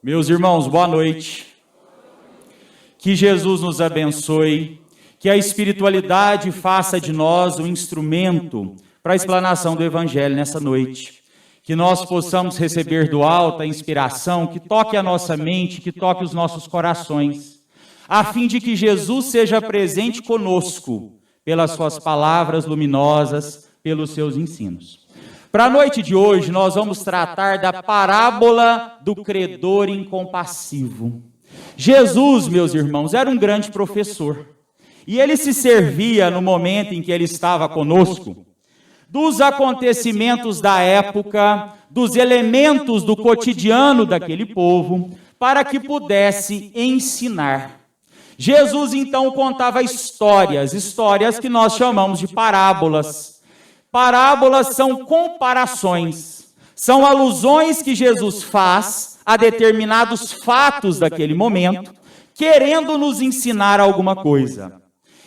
Meus irmãos, boa noite. Que Jesus nos abençoe, que a espiritualidade faça de nós um instrumento para a explanação do Evangelho nessa noite. Que nós possamos receber do alto a inspiração que toque a nossa mente, que toque os nossos corações, a fim de que Jesus seja presente conosco, pelas suas palavras luminosas, pelos seus ensinos. Para a noite de hoje, nós vamos tratar da parábola do credor incompassivo. Jesus, meus irmãos, era um grande professor. E ele se servia, no momento em que ele estava conosco, dos acontecimentos da época, dos elementos do cotidiano daquele povo, para que pudesse ensinar. Jesus, então, contava histórias que nós chamamos de parábolas. Parábolas são comparações, são alusões que Jesus faz a determinados fatos daquele momento, querendo nos ensinar alguma coisa.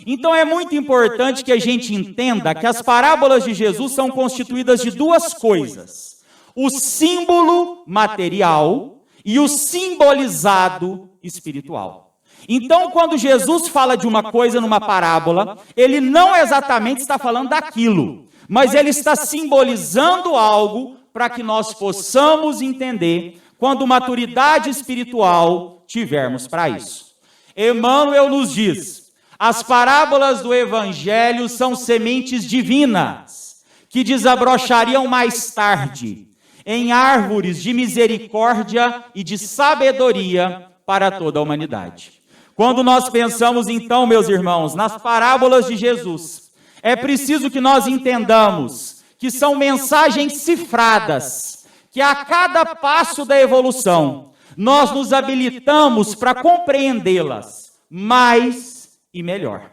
Então é muito importante que a gente entenda que as parábolas de Jesus são constituídas de duas coisas: o símbolo material e o simbolizado espiritual. Então, quando Jesus fala de uma coisa numa parábola, ele não exatamente está falando daquilo, mas ele está simbolizando algo para que nós possamos entender quando maturidade espiritual tivermos para isso. Emmanuel nos diz: as parábolas do Evangelho são sementes divinas, que desabrochariam mais tarde em árvores de misericórdia e de sabedoria para toda a humanidade. Quando nós pensamos, então, meus irmãos, nas parábolas de Jesus, é preciso que nós entendamos que são mensagens cifradas, que a cada passo da evolução, nós nos habilitamos para compreendê-las mais e melhor.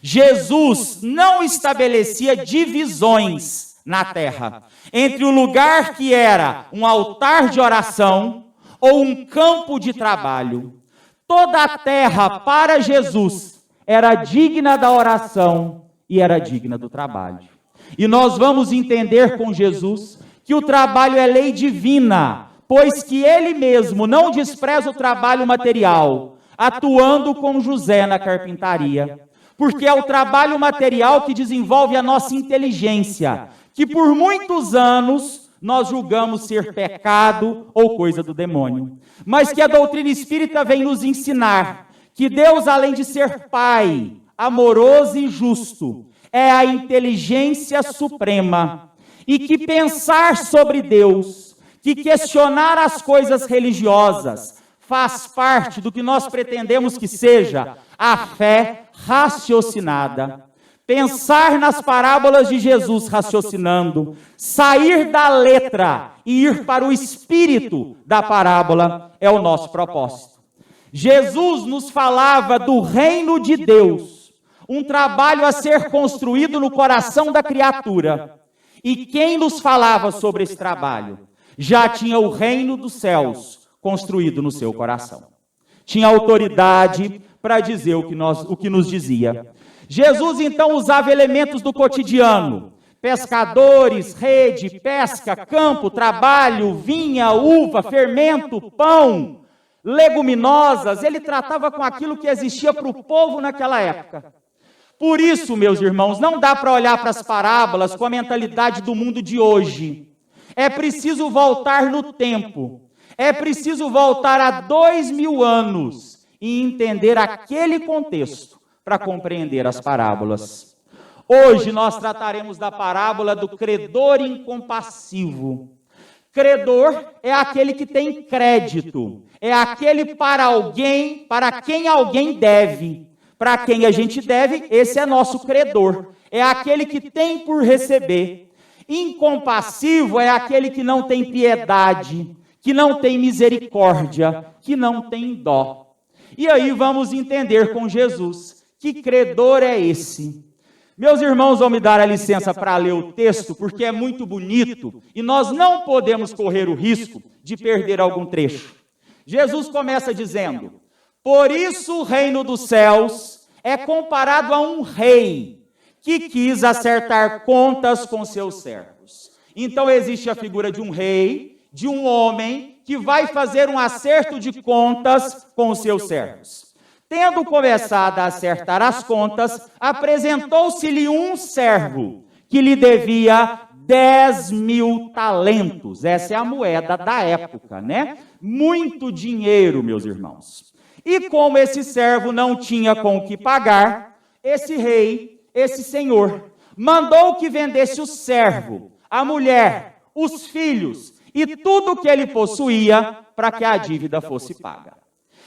Jesus não estabelecia divisões na terra, entre o lugar que era um altar de oração ou um campo de trabalho. Toda a terra, para Jesus, era digna da oração e era digna do trabalho. E nós vamos entender com Jesus que o trabalho é lei divina, pois que ele mesmo não despreza o trabalho material, atuando com José na carpintaria. Porque é o trabalho material que desenvolve a nossa inteligência, que por muitos anos nós julgamos ser pecado ou coisa do demônio. Mas que a doutrina espírita vem nos ensinar que Deus, além de ser Pai, amoroso e justo, é a inteligência suprema. E que pensar sobre Deus, que questionar as coisas religiosas, faz parte do que nós pretendemos que seja a fé raciocinada. Pensar nas parábolas de Jesus raciocinando, sair da letra e ir para o espírito da parábola é o nosso propósito. Jesus nos falava do reino de Deus, um trabalho a ser construído no coração da criatura. E quem nos falava sobre esse trabalho? Já tinha o reino dos céus construído no seu coração. Tinha autoridade para dizer o que nos dizia. Jesus, então, usava elementos do cotidiano: pescadores, rede, pesca, campo, trabalho, vinha, uva, fermento, pão, leguminosas. Ele tratava com aquilo que existia para o povo naquela época. Por isso, meus irmãos, não dá para olhar para as parábolas com a mentalidade do mundo de hoje. É preciso voltar no tempo. É preciso voltar a 2000 anos e entender aquele contexto para compreender as parábolas. Hoje nós trataremos da parábola do credor incompassivo. Credor é aquele que tem crédito, é aquele para quem alguém deve. Para quem a gente deve, esse é nosso credor. É aquele que tem por receber. Incompassivo é aquele que não tem piedade, que não tem misericórdia, que não tem dó. E aí vamos entender com Jesus que credor é esse. Meus irmãos vão me dar a licença para ler o texto, porque é muito bonito e nós não podemos correr o risco de perder algum trecho. Jesus começa dizendo: por isso o reino dos céus é comparado a um rei que quis acertar contas com seus servos. Então existe a figura de um rei, de um homem que vai fazer um acerto de contas com os seus servos. Tendo começado a acertar as contas, apresentou-se-lhe um servo que lhe devia 10.000 talentos. Essa é a moeda da época, né? Muito dinheiro, meus irmãos. E como esse servo não tinha com o que pagar, esse rei, esse senhor, mandou que vendesse o servo, a mulher, os filhos e tudo que ele possuía para que a dívida fosse paga.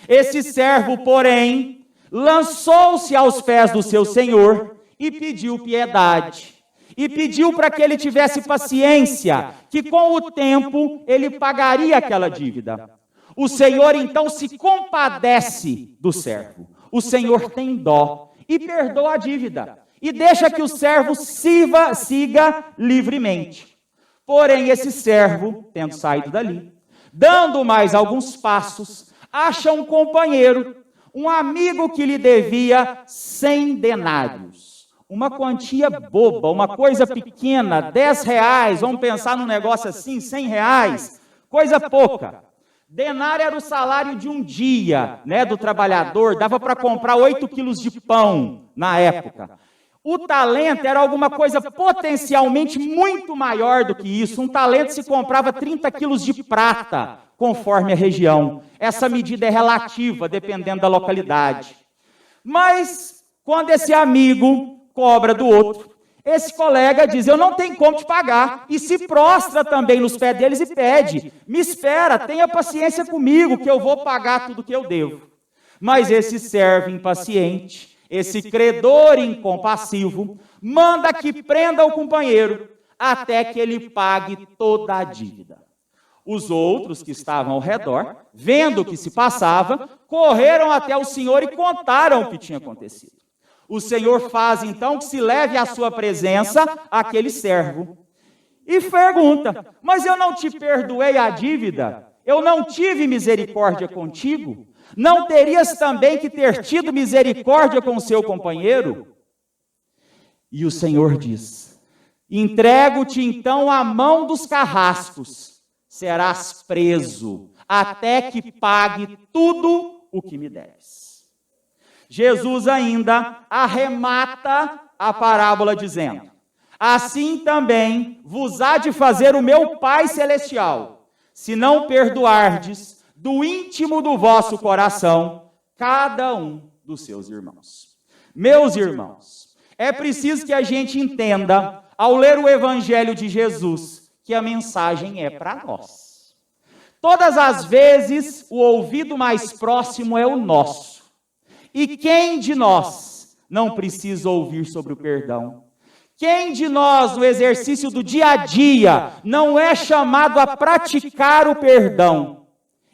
Esse servo, porém, lançou-se aos pés do seu senhor e pediu piedade. E pediu para que ele tivesse paciência, que com o tempo ele pagaria aquela dívida. O Senhor então se compadece do servo. O Senhor tem dó e perdoa a dívida. E deixa que o servo siga livremente. Porém, esse servo, tendo saído dali, dando mais alguns passos, acha um companheiro, um amigo que lhe devia 100 denários. Uma quantia boba, uma coisa pequena, 10 reais, vamos pensar num negócio assim, 100 reais, coisa pouca. Denário era o salário de um dia, né, do trabalhador, dava para comprar 8 quilos de pão na época. O talento era alguma coisa potencialmente muito maior do que isso. Um talento se comprava 30 quilos de prata, conforme a região. Essa medida é relativa, dependendo da localidade. Mas, quando esse amigo cobra do outro, esse colega diz, eu não tenho como te pagar, e se prostra também nos pés deles e pede, me espera, tenha paciência comigo, que eu vou pagar tudo que eu devo. Mas esse servo impaciente, esse credor incompassivo, manda que prenda o companheiro, até que ele pague toda a dívida. Os outros que estavam ao redor, vendo o que se passava, correram até o Senhor e contaram o que tinha acontecido. O Senhor faz, então, que se leve à sua presença aquele servo. E pergunta, mas eu não te perdoei a dívida? Eu não tive misericórdia contigo? Não terias também que ter tido misericórdia com o seu companheiro? E o Senhor diz, entrego-te então à mão dos carrascos, serás preso, até que pague tudo o que me deves. Jesus ainda arremata a parábola dizendo, assim também vos há de fazer o meu Pai Celestial, se não perdoardes do íntimo do vosso coração cada um dos seus irmãos. Meus irmãos, é preciso que a gente entenda, ao ler o Evangelho de Jesus, que a mensagem é para nós. Todas as vezes, o ouvido mais próximo é o nosso. E quem de nós não precisa ouvir sobre o perdão? Quem de nós, no exercício do dia a dia, não é chamado a praticar o perdão?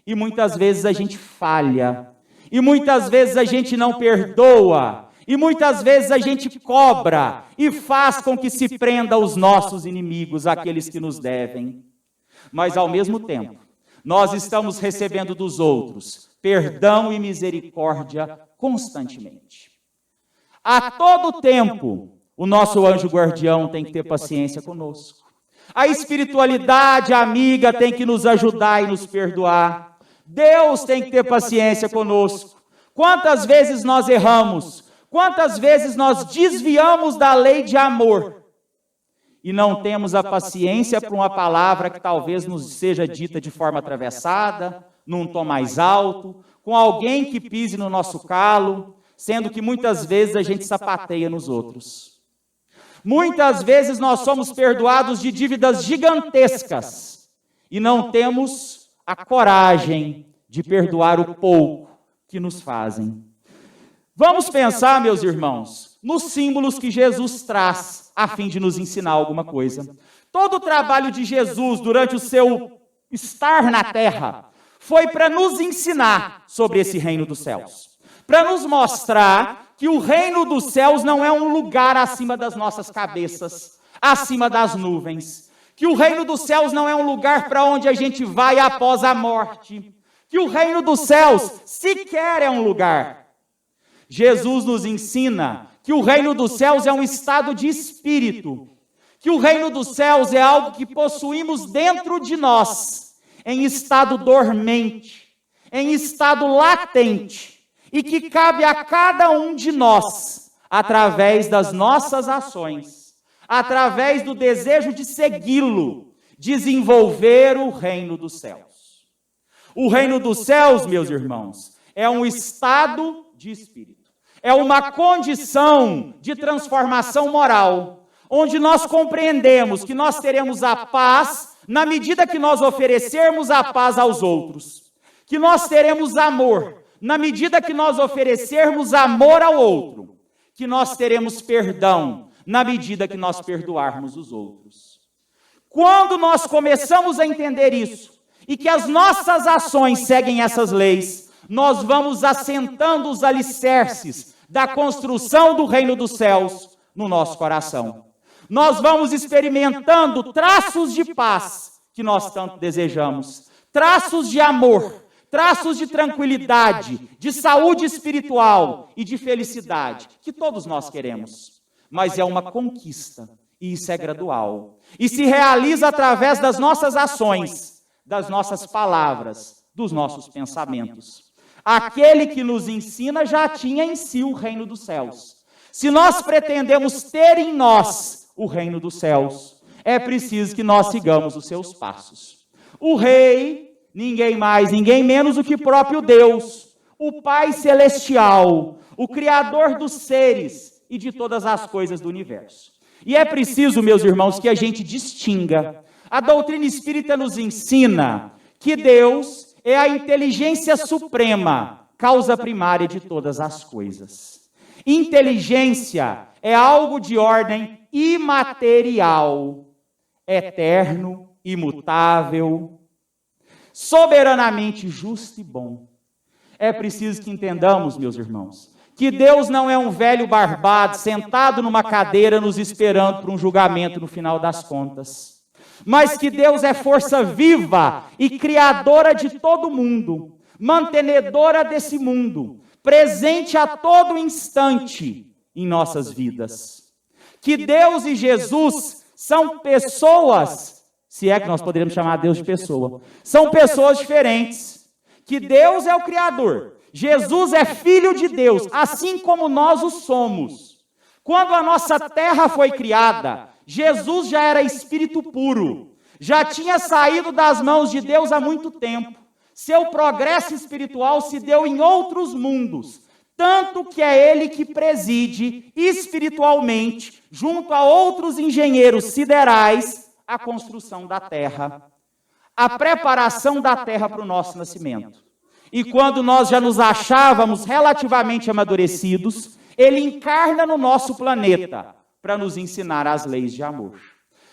E muitas vezes a gente falha, e muitas vezes a gente não perdoa, e muitas vezes a gente cobra, e faz com que se prenda os nossos inimigos, aqueles que nos devem. Mas ao mesmo tempo, nós estamos recebendo dos outros perdão e misericórdia constantemente. A todo tempo, o nosso anjo guardião tem que ter paciência conosco. A espiritualidade amiga tem que nos ajudar e nos perdoar. Deus tem que ter paciência conosco. Quantas vezes nós erramos? Quantas vezes nós desviamos da lei de amor? E não temos a paciência para uma palavra que talvez nos seja dita de forma atravessada, num tom mais alto, com alguém que pise no nosso calo, sendo que muitas vezes a gente sapateia nos outros. Muitas vezes nós somos perdoados de dívidas gigantescas e não temos a coragem de perdoar o pouco que nos fazem. Vamos pensar, meus irmãos, nos símbolos que Jesus traz a fim de nos ensinar alguma coisa. Todo o trabalho de Jesus durante o seu estar na terra foi para nos ensinar sobre esse reino dos céus. Para nos mostrar que o reino dos céus não é um lugar acima das nossas cabeças, acima das nuvens. Que o reino dos céus não é um lugar para onde a gente vai após a morte. Que o reino dos céus sequer é um lugar. Jesus nos ensina que o reino dos céus é um estado de espírito. Que o reino dos céus é algo que possuímos dentro de nós em estado dormente, em estado latente, e que cabe a cada um de nós, através das nossas ações, através do desejo de segui-lo, desenvolver o reino dos céus. O reino dos céus, meus irmãos, é um estado de espírito, é uma condição de transformação moral, onde nós compreendemos que nós teremos a paz na medida que nós oferecermos a paz aos outros, que nós teremos amor na medida que nós oferecermos amor ao outro, que nós teremos perdão na medida que nós perdoarmos os outros. Quando nós começamos a entender isso, e que as nossas ações seguem essas leis, nós vamos assentando os alicerces da construção do reino dos céus no nosso coração. Nós vamos experimentando traços de paz que nós tanto desejamos, traços de amor, traços de tranquilidade, de saúde espiritual e de felicidade, que todos nós queremos. Mas é uma conquista, e isso é gradual. E se realiza através das nossas ações, das nossas palavras, dos nossos pensamentos. Aquele que nos ensina já tinha em si o reino dos céus. Se nós pretendemos ter em nós o reino dos céus, é preciso que nós sigamos os seus passos. O rei, ninguém mais, ninguém menos do que o próprio Deus, o Pai Celestial, o Criador dos seres e de todas as coisas do universo. E é preciso, meus irmãos, que a gente distinga. A doutrina espírita nos ensina que Deus é a inteligência suprema, causa primária de todas as coisas. Inteligência é algo de ordem imaterial, eterno, imutável, soberanamente justo e bom. É preciso que entendamos, meus irmãos, que Deus não é um velho barbado sentado numa cadeira nos esperando para um julgamento no final das contas, mas que Deus é força viva e criadora de todo mundo, mantenedora desse mundo, presente a todo instante em nossas vidas. Que Deus e Jesus são pessoas, se é que nós poderíamos chamar Deus de pessoa, são pessoas diferentes. Que Deus é o Criador, Jesus é Filho de Deus, assim como nós o somos. Quando a nossa terra foi criada, Jesus já era espírito puro, já tinha saído das mãos de Deus há muito tempo. Seu progresso espiritual se deu em outros mundos, tanto que é ele que preside espiritualmente, junto a outros engenheiros siderais, a construção da terra, a preparação da terra para o nosso nascimento. E quando nós já nos achávamos relativamente amadurecidos, ele encarna no nosso planeta para nos ensinar as leis de amor.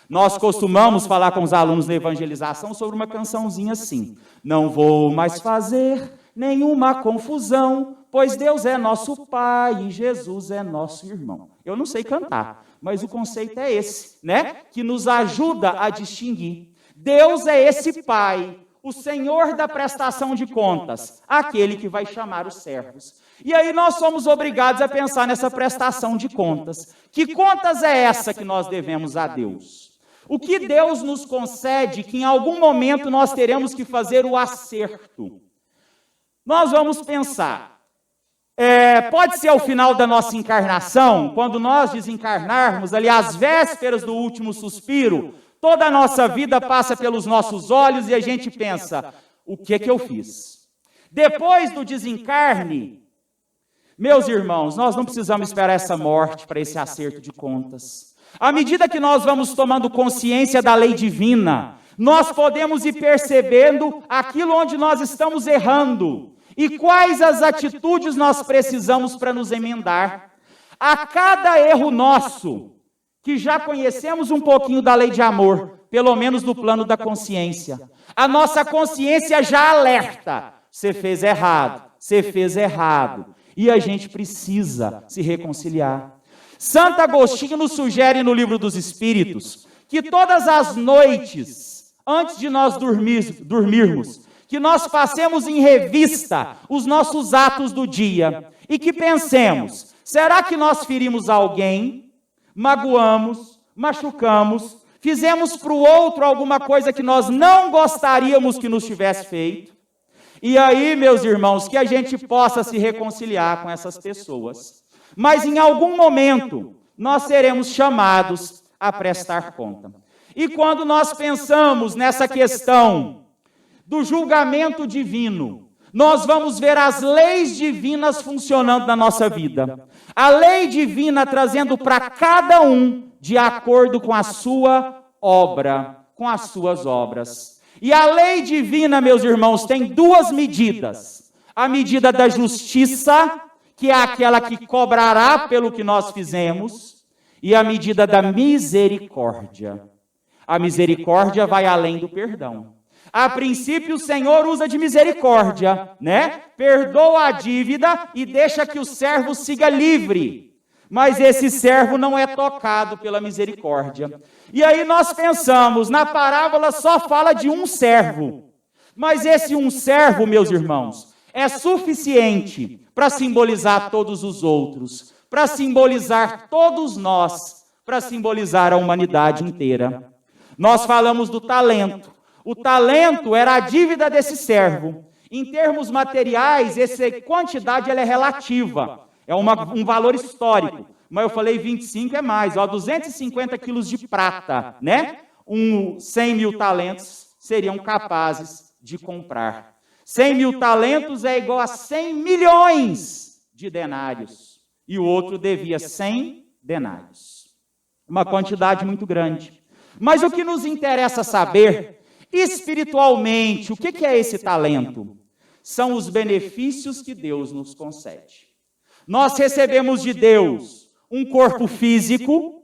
Nós costumamos falar com os alunos da evangelização sobre uma cançãozinha assim: não vou mais fazer nenhuma confusão, pois Deus é nosso Pai e Jesus é nosso irmão. Eu não sei cantar, mas o conceito é esse, né? Que nos ajuda a distinguir. Deus é esse Pai, o Senhor da prestação de contas, aquele que vai chamar os servos. E aí nós somos obrigados a pensar nessa prestação de contas. Que contas é essa que nós devemos a Deus? O que Deus nos concede que em algum momento nós teremos que fazer o acerto? Nós vamos pensar, pode ser ao final da nossa encarnação, quando nós desencarnarmos, ali às vésperas do último suspiro, toda a nossa vida passa pelos nossos olhos e a gente pensa, o que eu fiz? Depois do desencarne, meus irmãos, nós não precisamos esperar essa morte para esse acerto de contas. À medida que nós vamos tomando consciência da lei divina, nós podemos ir percebendo aquilo onde nós estamos errando e quais as atitudes nós precisamos para nos emendar. A cada erro nosso, que já conhecemos um pouquinho da lei de amor, pelo menos no plano da consciência, a nossa consciência já alerta: você fez errado, você fez errado, e a gente precisa se reconciliar. Santo Agostinho nos sugere no Livro dos Espíritos que todas as noites, antes de nós dormirmos, que nós passemos em revista os nossos atos do dia e que pensemos, será que nós ferimos alguém, magoamos, machucamos, fizemos para o outro alguma coisa que nós não gostaríamos que nos tivesse feito. E aí, meus irmãos, que a gente possa se reconciliar com essas pessoas. Mas em algum momento, nós seremos chamados a prestar conta. E quando nós pensamos nessa questão do julgamento divino, nós vamos ver as leis divinas funcionando na nossa vida. A lei divina trazendo para cada um de acordo com a sua obra, com as suas obras. E a lei divina, meus irmãos, tem duas medidas. A medida da justiça, que é aquela que cobrará pelo que nós fizemos, e a medida da misericórdia. A misericórdia vai além do perdão. A princípio, o Senhor usa de misericórdia, né? Perdoa a dívida e deixa que o servo siga livre. Mas esse servo não é tocado pela misericórdia. E aí nós pensamos, na parábola só fala de um servo. Mas esse um servo, meus irmãos, é suficiente para simbolizar todos os outros, para simbolizar todos nós, para simbolizar a humanidade inteira. Nós falamos do talento. O talento era a dívida desse servo. Em termos materiais, essa quantidade ela é relativa. É um valor histórico. Mas eu falei 25 é mais. 250 quilos de prata, né? 100 mil talentos seriam capazes de comprar. 100 mil talentos é igual a 100 milhões de denários. E o outro devia 100 denários. Uma quantidade muito grande. Mas o que nos interessa saber, espiritualmente, o que é esse talento? São os benefícios que Deus nos concede. Nós recebemos de Deus um corpo físico,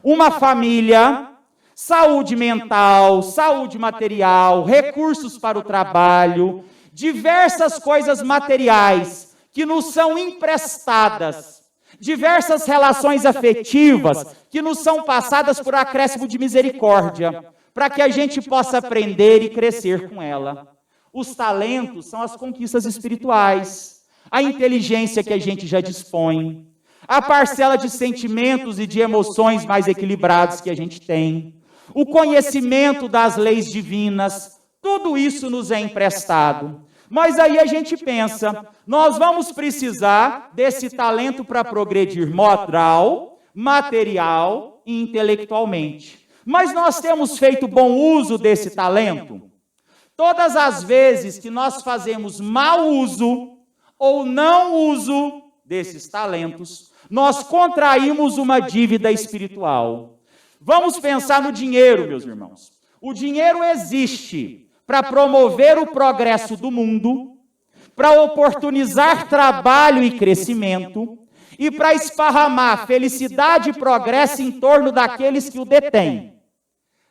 uma família, saúde mental, saúde material, recursos para o trabalho, diversas coisas materiais que nos são emprestadas, diversas relações afetivas que nos são passadas por acréscimo de misericórdia, para que a gente possa aprender e crescer com ela. Os talentos são as conquistas espirituais, a inteligência que a gente já dispõe, a parcela de sentimentos e de emoções mais equilibrados que a gente tem, o conhecimento das leis divinas, tudo isso nos é emprestado. Mas aí a gente pensa, nós vamos precisar desse talento para progredir moral, material e intelectualmente. Mas nós temos feito bom uso desse talento? Todas as vezes que nós fazemos mau uso ou não uso desses talentos, nós contraímos uma dívida espiritual. Vamos pensar no dinheiro, meus irmãos. O dinheiro existe para promover o progresso do mundo, para oportunizar trabalho e crescimento, e para esparramar felicidade e progresso em torno daqueles que o detêm.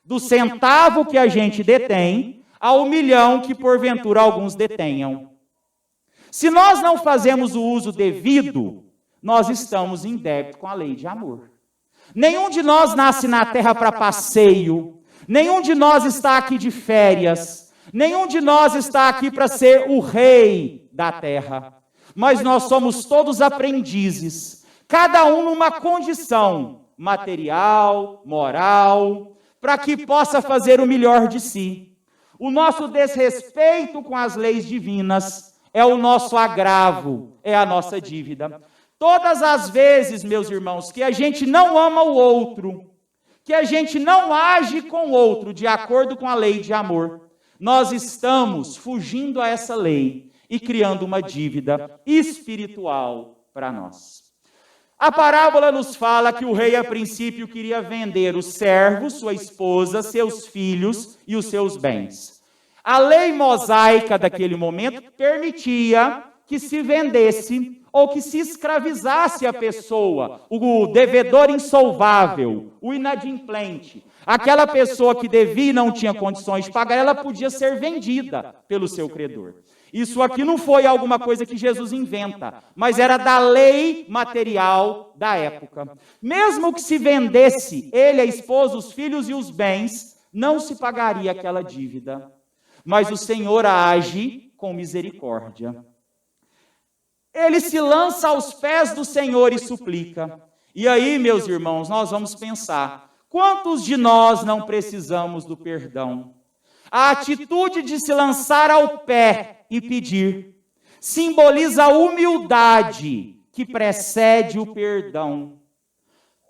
Do centavo que a gente detém, ao milhão que porventura alguns detenham. Se nós não fazemos o uso devido, nós estamos em débito com a lei de amor. Nenhum de nós nasce na terra para passeio, nenhum de nós está aqui de férias, nenhum de nós está aqui para ser o rei da terra. Mas nós somos todos aprendizes, cada um numa condição material, moral, para que possa fazer o melhor de si. O nosso desrespeito com as leis divinas é o nosso agravo, é a nossa dívida. Todas as vezes, meus irmãos, que a gente não ama o outro, que a gente não age com o outro de acordo com a lei de amor, nós estamos fugindo a essa lei e criando uma dívida espiritual para nós. A parábola nos fala que o rei, a princípio, queria vender o servo, sua esposa, seus filhos e os seus bens. A lei mosaica daquele momento permitia que se vendesse ou que se escravizasse a pessoa, o devedor insolvável, o inadimplente. Aquela pessoa que devia e não tinha condições de pagar, ela podia ser vendida pelo seu credor. Isso aqui não foi alguma coisa que Jesus inventa, mas era da lei material da época. Mesmo que se vendesse ele, a esposa, os filhos e os bens, não se pagaria aquela dívida. Mas o Senhor age com misericórdia. Ele se lança aos pés do Senhor e suplica. E aí, meus irmãos, nós vamos pensar, Quantos de nós não precisamos do perdão? A atitude de se lançar ao pé e pedir simboliza a humildade que precede o perdão.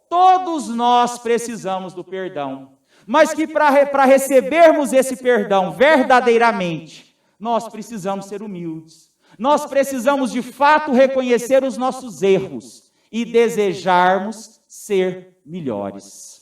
Todos nós precisamos do perdão, mas que para recebermos esse perdão verdadeiramente, nós precisamos ser humildes. Nós precisamos de fato reconhecer os nossos erros e desejarmos ser melhores.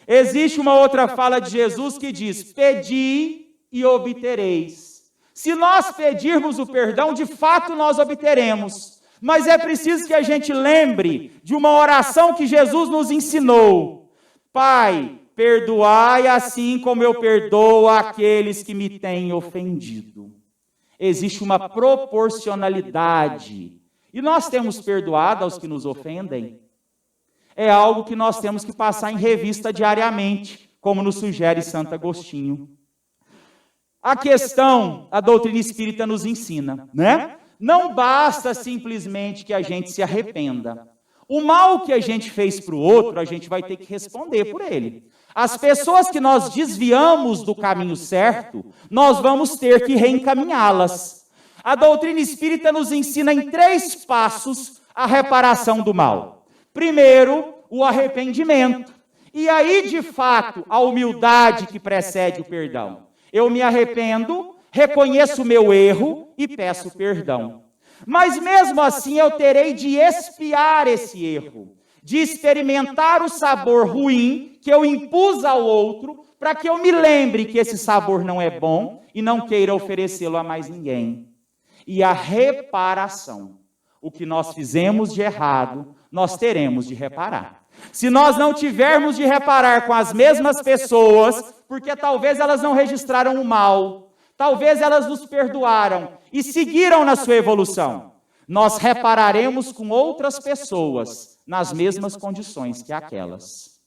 Existe uma outra fala de Jesus que diz: pedi e obtereis. Se nós pedirmos o perdão, de fato nós obteremos. Mas é preciso que a gente lembre de uma oração que Jesus nos ensinou. Pai, perdoai assim como eu perdoo aqueles que me têm ofendido. Existe uma proporcionalidade. E nós temos perdoado aos que nos ofendem? É algo que nós temos que passar em revista diariamente, como nos sugere Santo Agostinho. A questão, a doutrina espírita nos ensina, né? Não basta simplesmente que a gente se arrependa. O mal que a gente fez para o outro, a gente vai ter que responder por ele. As pessoas que nós desviamos do caminho certo, nós vamos ter que reencaminhá-las. A doutrina espírita nos ensina em 3 passos a reparação do mal. Primeiro, o arrependimento. E aí, de fato, a humildade que precede o perdão. Eu me arrependo, reconheço o meu erro e peço perdão. Mas mesmo assim eu terei de expiar esse erro, de experimentar o sabor ruim que eu impus ao outro, para que eu me lembre que esse sabor não é bom e não queira oferecê-lo a mais ninguém. E a reparação. O que nós fizemos de errado, nós teremos de reparar. Se nós não tivermos de reparar com as mesmas pessoas, porque talvez elas não registraram o mal, talvez elas nos perdoaram e seguiram na sua evolução, nós repararemos com outras pessoas nas mesmas condições que aquelas.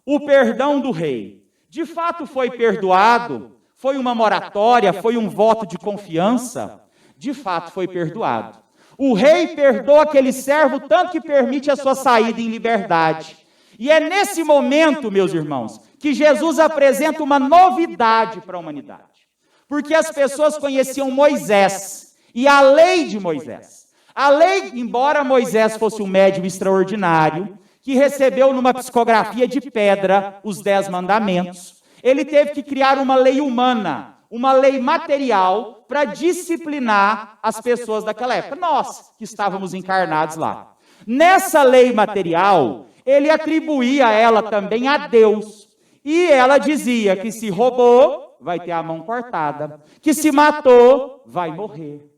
O perdão do rei, de fato foi perdoado? Foi uma moratória? Foi um voto de confiança? De fato foi perdoado. O rei perdoa aquele servo tanto que permite a sua saída em liberdade. E é nesse momento, meus irmãos, que Jesus apresenta uma novidade para a humanidade. Porque as pessoas conheciam Moisés e a lei de Moisés. A lei, embora Moisés fosse um médium extraordinário, que recebeu numa psicografia de pedra os 10 mandamentos, ele teve que criar uma lei humana, uma lei material para disciplinar as pessoas daquela época, nós que estávamos encarnados lá. Nessa lei material, ele atribuía ela também a Deus. E ela dizia que se roubou, vai ter a mão cortada. Que se matou, vai morrer.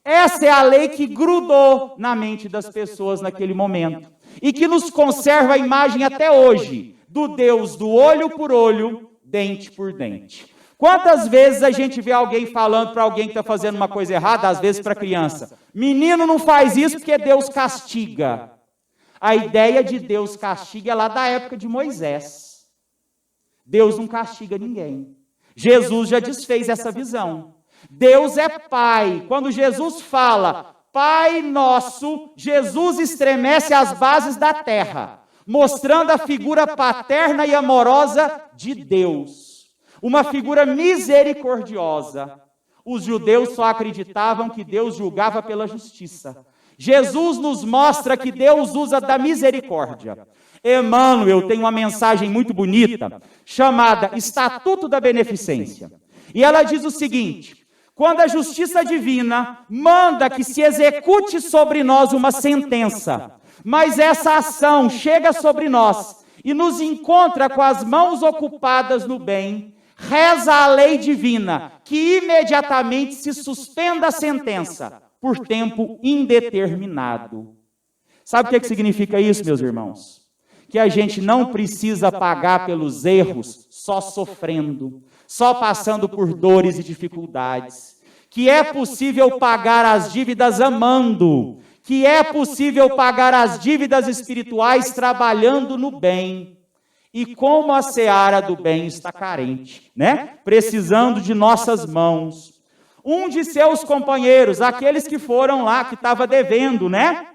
Essa é a lei que grudou na mente das pessoas naquele momento. E que nos conserva a imagem até hoje do Deus do olho por olho, dente por dente. Quantas vezes a gente vê alguém falando para alguém que está fazendo uma coisa errada, às vezes para criança, menino não faz isso porque Deus castiga. A ideia de Deus castiga é lá da época de Moisés. Deus não castiga ninguém. Jesus já desfez essa visão. Deus é Pai. Quando Jesus fala, Pai nosso, Jesus estremece as bases da terra, mostrando a figura paterna e amorosa de Deus. Uma figura misericordiosa. Os judeus só acreditavam que Deus julgava pela justiça. Jesus nos mostra que Deus usa da misericórdia. Emmanuel tem uma mensagem muito bonita, chamada Estatuto da Beneficência. E ela diz o seguinte: quando a justiça divina manda que se execute sobre nós uma sentença, mas essa ação chega sobre nós e nos encontra com as mãos ocupadas no bem, reza a lei divina que imediatamente se suspenda a sentença por tempo indeterminado. Sabe o que significa isso, meus irmãos? Que a gente não precisa pagar pelos erros só sofrendo, só passando por dores e dificuldades. Que é possível pagar as dívidas amando, que é possível pagar as dívidas espirituais trabalhando no bem. E como a seara do bem está carente, né? Precisando de nossas mãos. Um de seus companheiros, aqueles que foram lá, que estava devendo, né?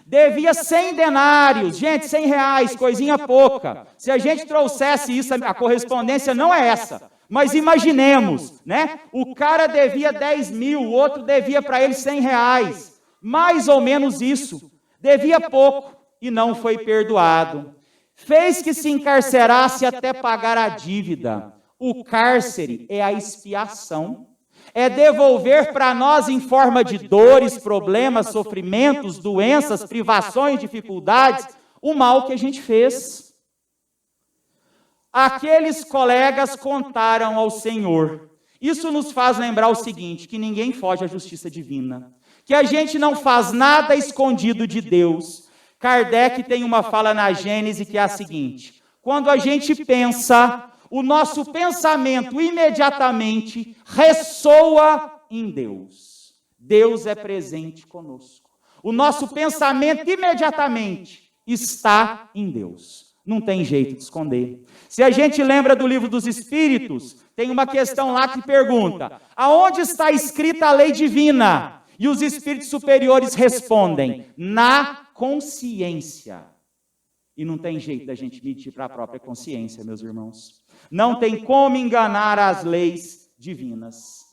devia 100 denários. Gente, 100 reais, coisinha pouca. Se a gente trouxesse isso, a correspondência não é essa. Mas imaginemos, né? O cara devia 10 mil, o outro devia para ele 100 reais. Mais ou menos isso. Devia pouco e não foi perdoado. Fez que se encarcerasse até pagar a dívida. O cárcere é a expiação. É devolver para nós em forma de dores, problemas, sofrimentos, doenças, privações, dificuldades, o mal que a gente fez. Aqueles colegas contaram ao Senhor. Isso nos faz lembrar o seguinte, que ninguém foge à justiça divina. Que a gente não faz nada escondido de Deus. Kardec tem uma fala na Gênese que é a seguinte: quando a gente pensa, o nosso pensamento imediatamente ressoa em Deus. Deus é presente conosco. O nosso pensamento imediatamente está em Deus. Não tem jeito de esconder. Se a gente lembra do Livro dos Espíritos, tem uma questão lá que pergunta: aonde está escrita a lei divina? E os espíritos superiores respondem: na consciência. E não tem jeito da gente mentir para a própria consciência, meus irmãos. Não tem como enganar as leis divinas.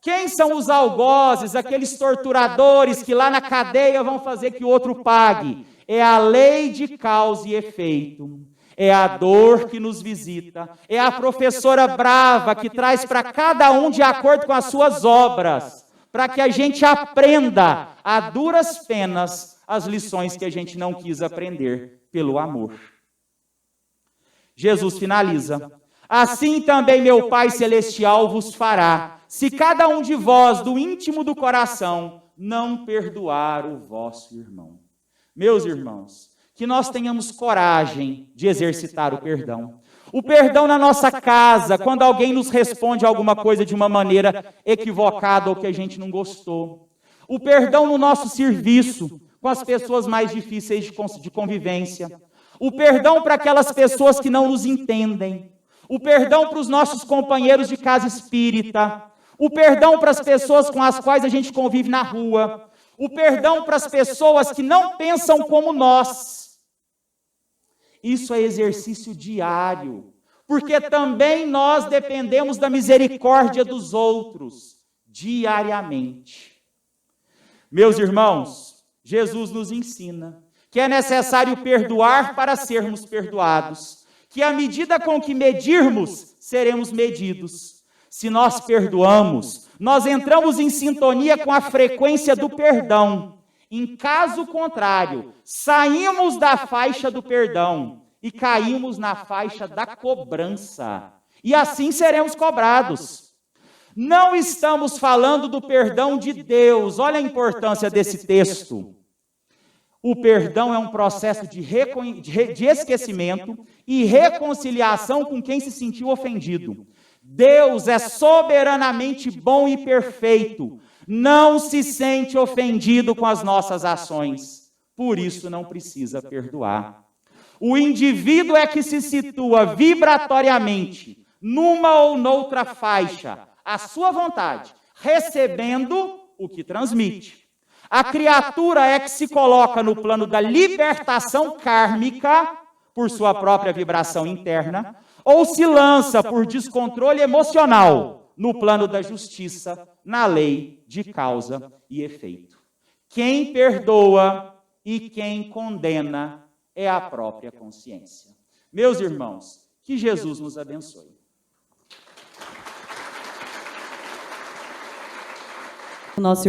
Quem são os algozes, aqueles torturadores que lá na cadeia vão fazer que o outro pague? É a lei de causa e efeito. É a dor que nos visita. É a professora brava que traz para cada um de acordo com as suas obras, para que a gente aprenda a duras penas as lições que a gente não quis aprender pelo amor. Jesus finaliza: assim também meu Pai Celestial vos fará, se cada um de vós, do íntimo do coração, não perdoar o vosso irmão. Meus irmãos, que nós tenhamos coragem de exercitar o perdão. O perdão na nossa casa, quando alguém nos responde alguma coisa de uma maneira equivocada ou que a gente não gostou. O perdão no nosso serviço, com as pessoas mais difíceis de convivência. O perdão para aquelas pessoas que não nos entendem. O perdão para os nossos companheiros de casa espírita. O perdão para as pessoas com as quais a gente convive na rua. O perdão para as pessoas que não pensam como nós. Isso é exercício diário, porque também nós dependemos da misericórdia dos outros, diariamente. Meus irmãos, Jesus nos ensina que é necessário perdoar para sermos perdoados, que à medida com que medirmos, seremos medidos. Se nós perdoamos, nós entramos em sintonia com a frequência do perdão. Em caso contrário, saímos da faixa do perdão e caímos na faixa da cobrança. E assim seremos cobrados. Não estamos falando do perdão de Deus. Olha a importância desse texto. O perdão é um processo de esquecimento e reconciliação com quem se sentiu ofendido. Deus é soberanamente bom e perfeito. Não se sente ofendido com as nossas ações. Por isso não precisa perdoar. O indivíduo é que se situa vibratoriamente numa ou noutra faixa, à sua vontade, recebendo o que transmite. A criatura é que se coloca no plano da libertação kármica, por sua própria vibração interna, ou se lança por descontrole emocional no plano da justiça, na lei de causa e efeito. Quem perdoa e quem condena é a própria consciência. Meus irmãos, que Jesus nos abençoe. Nosso